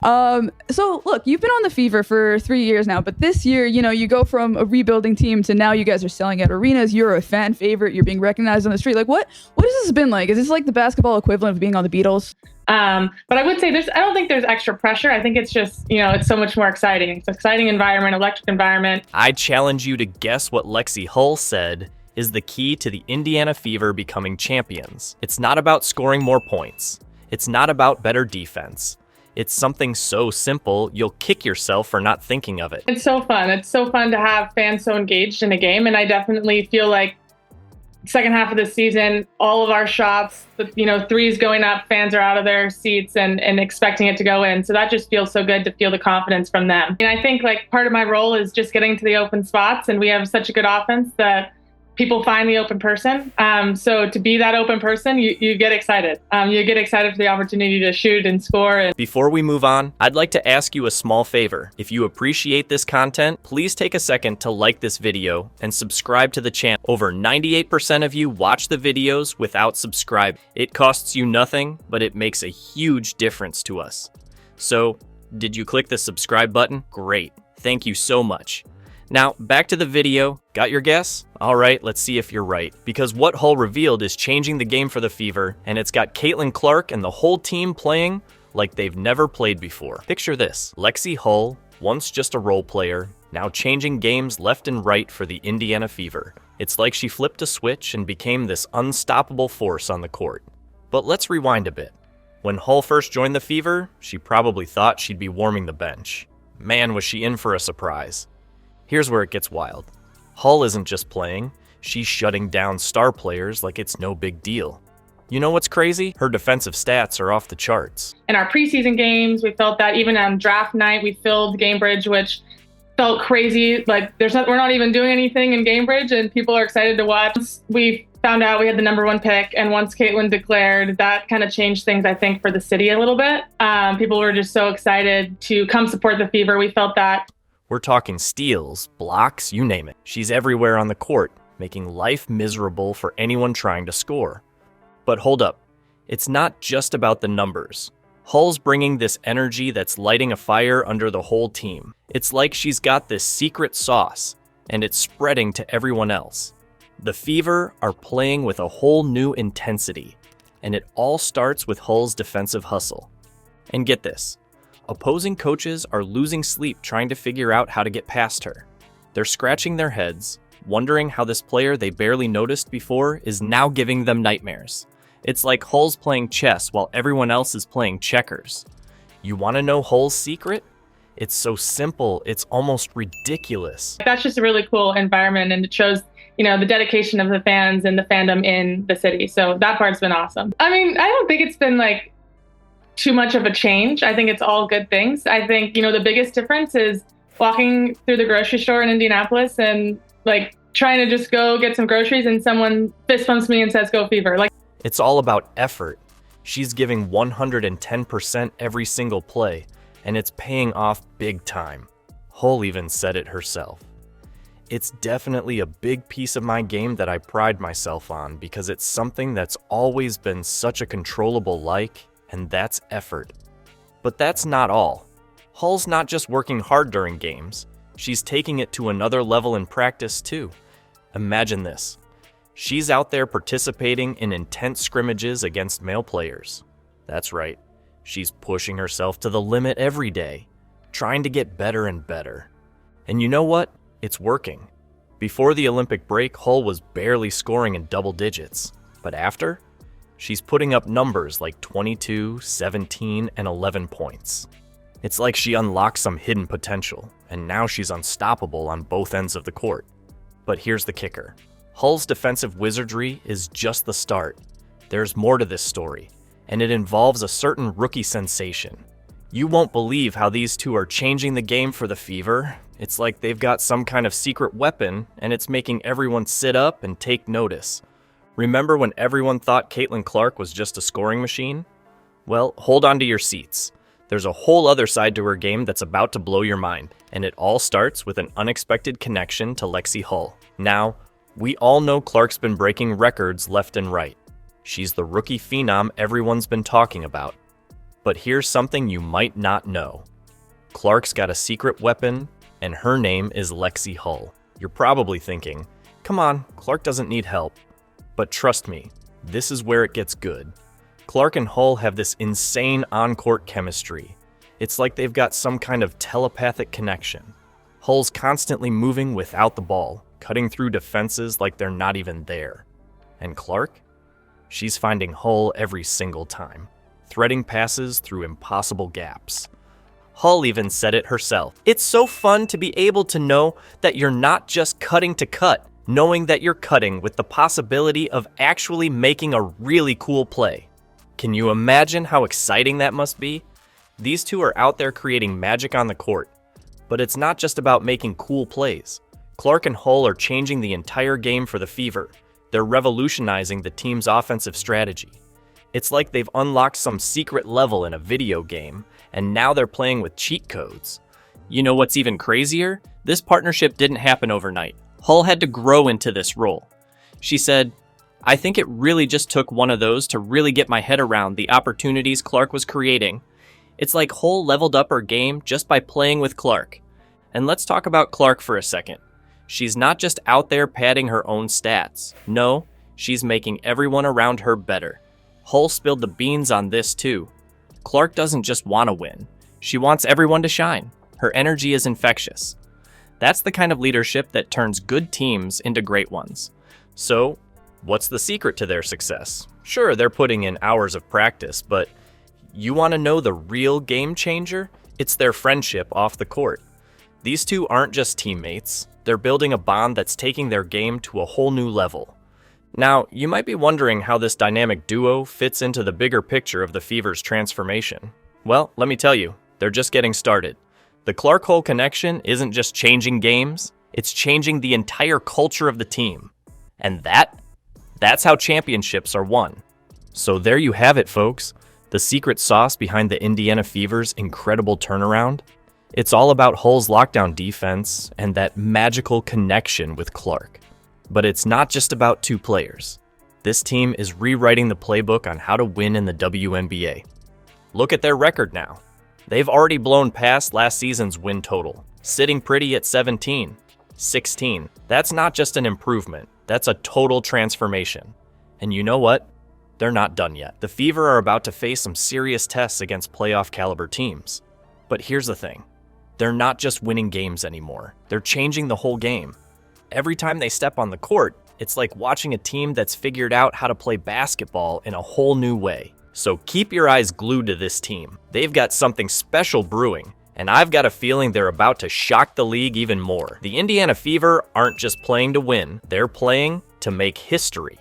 So look, you've been on the Fever for 3 years now, but this year, you go from a rebuilding team to now you guys are selling out arenas. You're a fan favorite. You're being recognized on the street. Like, what has this been like? Is this like the basketball equivalent of being on the Beatles? But I would say I don't think there's extra pressure. I think it's just, it's so much more exciting. It's an exciting environment, electric environment. I challenge you to guess what Lexie Hull said is the key to the Indiana Fever becoming champions. It's not about scoring more points. It's not about better defense. It's something so simple, you'll kick yourself for not thinking of it. It's so fun. It's so fun to have fans so engaged in a game. And I definitely feel like second half of the season, all of our shots, threes going up, fans are out of their seats and expecting it to go in. So that just feels so good to feel the confidence from them. And I think like part of my role is just getting to the open spots. And we have such a good offense that people find the open person. So to be that open person, you get excited. You get excited for the opportunity to shoot and score. Before we move on, I'd like to ask you a small favor. If you appreciate this content, please take a second to like this video and subscribe to the channel. Over 98% of you watch the videos without subscribing. It costs you nothing, but it makes a huge difference to us. So, did you click the subscribe button? Great. Thank you so much. Now, back to the video. Got your guess? Alright, let's see if you're right. Because what Hull revealed is changing the game for the Fever, and it's got Caitlin Clark and the whole team playing like they've never played before. Picture this. Lexie Hull, once just a role player, now changing games left and right for the Indiana Fever. It's like she flipped a switch and became this unstoppable force on the court. But let's rewind a bit. When Hull first joined the Fever, she probably thought she'd be warming the bench. Man, was she in for a surprise. Here's where it gets wild. Hull isn't just playing, she's shutting down star players like it's no big deal. You know what's crazy? Her defensive stats are off the charts. In our preseason games, we felt that even on draft night, we filled Gamebridge, which felt crazy. Like we're not even doing anything in Gamebridge and people are excited to watch. We found out we had the #1 pick, and once Caitlin declared, that kind of changed things, I think, for the city a little bit. People were just so excited to come support the Fever. We felt that. We're talking steals, blocks, you name it. She's everywhere on the court, making life miserable for anyone trying to score. But hold up, it's not just about the numbers. Hull's bringing this energy that's lighting a fire under the whole team. It's like she's got this secret sauce, and it's spreading to everyone else. The Fever are playing with a whole new intensity, and it all starts with Hull's defensive hustle. And get this. Opposing coaches are losing sleep trying to figure out how to get past her. They're scratching their heads, wondering how this player they barely noticed before is now giving them nightmares. It's like Hull's playing chess while everyone else is playing checkers. You want to know Hull's secret? It's so simple, it's almost ridiculous. That's just a really cool environment, and it shows, the dedication of the fans and the fandom in the city. So that part's been awesome. I mean, I don't think it's been like too much of a change. I think it's all good things. I think, the biggest difference is walking through the grocery store in Indianapolis and like trying to just go get some groceries and someone fist bumps me and says, "Go Fever." Like, it's all about effort. She's giving 110% every single play, and it's paying off big time. Hull even said it herself. It's definitely a big piece of my game that I pride myself on because it's something that's always been such a controllable like, and that's effort. But that's not all. Hull's not just working hard during games, she's taking it to another level in practice too. Imagine this. She's out there participating in intense scrimmages against male players. That's right, she's pushing herself to the limit every day, trying to get better and better. And you know what? It's working. Before the Olympic break, Hull was barely scoring in double digits, but after? She's putting up numbers like 22, 17, and 11 points. It's like she unlocked some hidden potential, and now she's unstoppable on both ends of the court. But here's the kicker. Hull's defensive wizardry is just the start. There's more to this story, and it involves a certain rookie sensation. You won't believe how these two are changing the game for the Fever. It's like they've got some kind of secret weapon, and it's making everyone sit up and take notice. Remember when everyone thought Caitlin Clark was just a scoring machine? Well, hold on to your seats. There's a whole other side to her game that's about to blow your mind, and it all starts with an unexpected connection to Lexie Hull. Now, we all know Clark's been breaking records left and right. She's the rookie phenom everyone's been talking about. But here's something you might not know. Clark's got a secret weapon, and her name is Lexie Hull. You're probably thinking, come on, Clark doesn't need help. But trust me, this is where it gets good. Clark and Hull have this insane on-court chemistry. It's like they've got some kind of telepathic connection. Hull's constantly moving without the ball, cutting through defenses like they're not even there. And Clark? She's finding Hull every single time, threading passes through impossible gaps. Hull even said it herself. It's so fun to be able to know that you're not just cutting to cut, knowing that you're cutting with the possibility of actually making a really cool play. Can you imagine how exciting that must be? These two are out there creating magic on the court. But it's not just about making cool plays. Clark and Hull are changing the entire game for the Fever. They're revolutionizing the team's offensive strategy. It's like they've unlocked some secret level in a video game, and now they're playing with cheat codes. You know what's even crazier? This partnership didn't happen overnight. Hull had to grow into this role. She said, I think it really just took one of those to really get my head around the opportunities Clark was creating. It's like Hull leveled up her game just by playing with Clark. And let's talk about Clark for a second. She's not just out there padding her own stats. No, she's making everyone around her better. Hull spilled the beans on this too. Clark doesn't just want to win. She wants everyone to shine. Her energy is infectious. That's the kind of leadership that turns good teams into great ones. So, what's the secret to their success? Sure, they're putting in hours of practice, but you want to know the real game changer? It's their friendship off the court. These two aren't just teammates. They're building a bond that's taking their game to a whole new level. Now, you might be wondering how this dynamic duo fits into the bigger picture of the Fever's transformation. Well, let me tell you, they're just getting started. The Clark-Hull connection isn't just changing games, it's changing the entire culture of the team. And that's how championships are won. So there you have it, folks. The secret sauce behind the Indiana Fever's incredible turnaround. It's all about Hull's lockdown defense and that magical connection with Clark. But it's not just about two players. This team is rewriting the playbook on how to win in the WNBA. Look at their record now. They've already blown past last season's win total, sitting pretty at 17, 16. That's not just an improvement, that's a total transformation. And you know what? They're not done yet. The Fever are about to face some serious tests against playoff caliber teams. But here's the thing. They're not just winning games anymore. They're changing the whole game. Every time they step on the court, it's like watching a team that's figured out how to play basketball in a whole new way. So keep your eyes glued to this team. They've got something special brewing, and I've got a feeling they're about to shock the league even more. The Indiana Fever aren't just playing to win, they're playing to make history.